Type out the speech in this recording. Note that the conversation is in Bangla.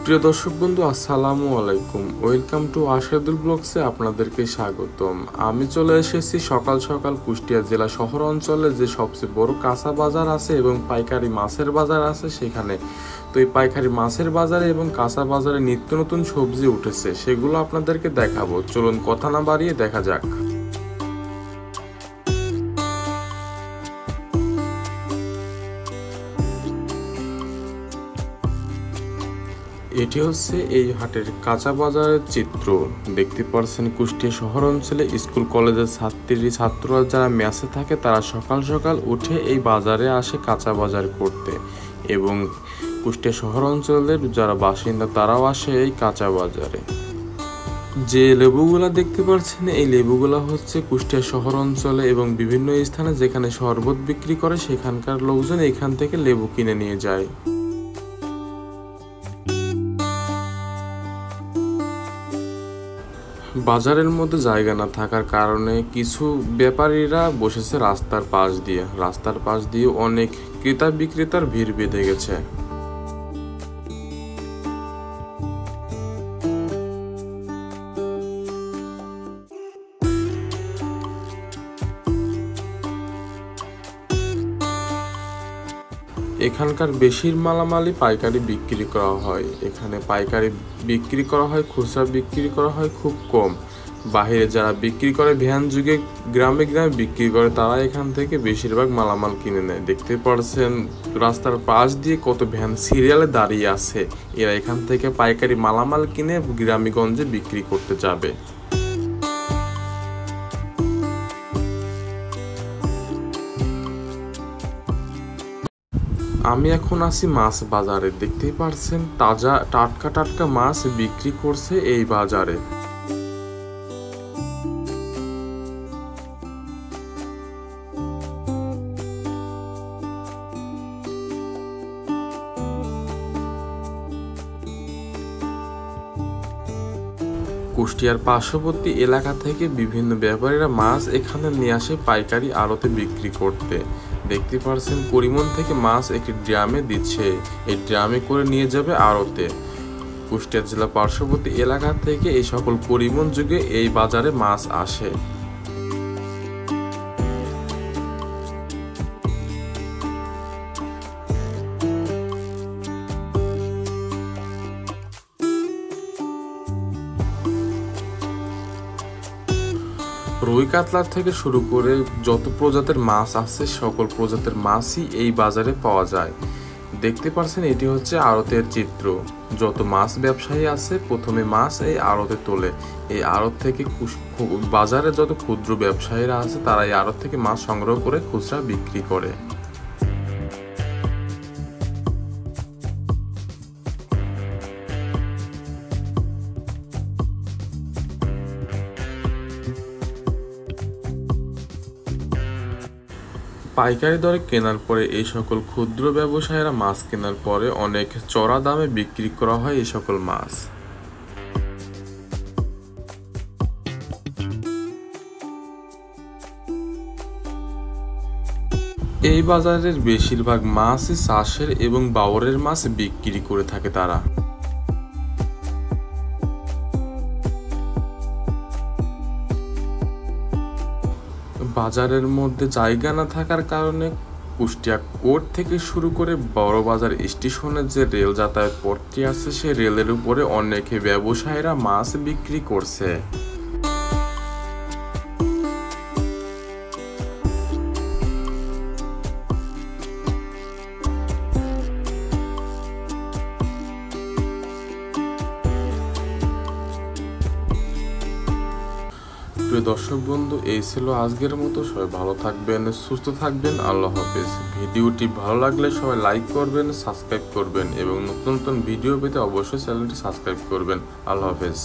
প্রিয় দর্শক বন্ধু, আসসালামু আলাইকুম। ওয়েলকাম টু আশাদুল ব্লগসে আপনাদেরকে স্বাগতম। আমি চলে এসেছি সকাল সকাল কুষ্টিয়া জেলা শহর অঞ্চলে যে সবচেয়ে বড় কাঁচা বাজার আছে এবং পাইকারি মাছের বাজার আছে সেখানে। তো এই পাইকারি মাছের বাজারে এবং কাঁচা বাজারে নিত্য নতুন সবজি উঠেছে, সেগুলো আপনাদেরকে দেখাবো। চলুন কথা না বাড়িয়ে দেখা যাক। এটি হচ্ছে এই হাটের কাঁচা বাজারের চিত্র। দেখতে পাচ্ছেন কুষ্টিয়া শহর অঞ্চলে স্কুল কলেজের ছাত্ররা যারা মেসে থাকে তারা সকাল সকাল উঠে এই বাজারে আসে কাঁচা বাজার করতে, এবং কুষ্টিয়া শহর অঞ্চলের যারা বাসিন্দা তারাও আসে এই কাঁচা বাজারে। যে লেবুগুলা দেখতে পাচ্ছেন এই লেবুগুলা হচ্ছে কুষ্টিয়া শহর অঞ্চলে এবং বিভিন্ন স্থানে যেখানে শরবত বিক্রি করে সেখানকার লোকজন এখান থেকে লেবু কিনে নিয়ে যায়। বাজারের মধ্যে জায়গা না থাকার কারণে কিছু ব্যাপারীরা বসেছে রাস্তার পাশ দিয়ে অনেক ক্রেতা বিক্রেতার ভিড় বেঁধে গেছে। এখানকার বেশির মালামালই পাইকারি বিক্রি করা হয়। এখানে পাইকারি বিক্রি করা হয়, খুচরা বিক্রি করা হয় খুব কম। বাহিরে যারা বিক্রি করে ভ্যান যুগে গ্রামে গ্রামে বিক্রি করে তারা এখান থেকে বেশিরভাগ মালামাল কিনে নেয়। দেখতে পাচ্ছেন রাস্তার পাশ দিয়ে কত ভ্যান সিরিয়ালে দাঁড়িয়ে আছে, এরা এখান থেকে পাইকারি মালামাল কিনে গ্রামীগঞ্জে বিক্রি করতে যাবে। আমি এখন আছি মাছ বাজারে। দেখতেই পারছেন তাজা টাটকা মাছ বিক্রি করছে এই বাজারে। কুষ্টিয়ার পার্শ্ববর্তী এলাকা থেকে বিভিন্ন ব্যাপারীরা মাছ এখানে নিয়ে আসে পাইকারি আড়তে বিক্রি করতে। দেখতে পাচ্ছেন পরিমণ থেকে মাছ একটি ড্রামে দিচ্ছে, এই ড্রামে করে নিয়ে যাবে আড়তে। কুষ্টিয়া জেলা পার্শ্ববর্তী এলাকা থেকে এই সকল পরিমণ যুগে এই বাজারে মাছ আসে। রুই কাতলা থেকে শুরু করে যত প্রজাতির মাছ আছে সকল প্রজাতির মাছই এই বাজারে পাওয়া যায়। দেখতে পাচ্ছেন এটি হচ্ছে আড়তের চিত্র। যত মাছ ব্যবসায়ী আছে প্রথমে মাছ এই আড়তে তোলে। এই আড়ত থেকে বাজারে যত ক্ষুদ্র ব্যবসায়ীরা আছে তারা এই আড়ত থেকে মাছ সংগ্রহ করে খুচরা বিক্রি করে। পাইকারি দরে কেনার পরে এই সকল ক্ষুদ্র ব্যবসায়ীরা মাছ কেনার পরে অনেক চড়া দামে বিক্রি করা হয় এই সকল মাছ। এই বাজারের বেশিরভাগ মাছই চাষের এবং বাওরের মাছ বিক্রি করে থাকে তারা। বাজারের মধ্যে জায়গা না থাকার কারণে কুষ্টিয়া কোর্ট থেকে শুরু করে বড় বাজার স্টেশনের যে রেল যাতায়াত পথটি আছে সে রেলের উপরে অনেক ব্যবসায়ীরা মাছ বিক্রি করছে। প্রিয় দর্শক বন্ধু, এই ছিল আজকের মতো। সবাই ভালো থাকবেন, সুস্থ থাকবেন। আল্লাহ হাফেজ। ভিডিওটি ভালো লাগলে সবাই লাইক করবেন, সাবস্ক্রাইব করবেন এবং নতুন নতুন ভিডিও পেতে অবশ্যই চ্যানেলটি সাবস্ক্রাইব করবেন। আল্লাহ হাফেজ।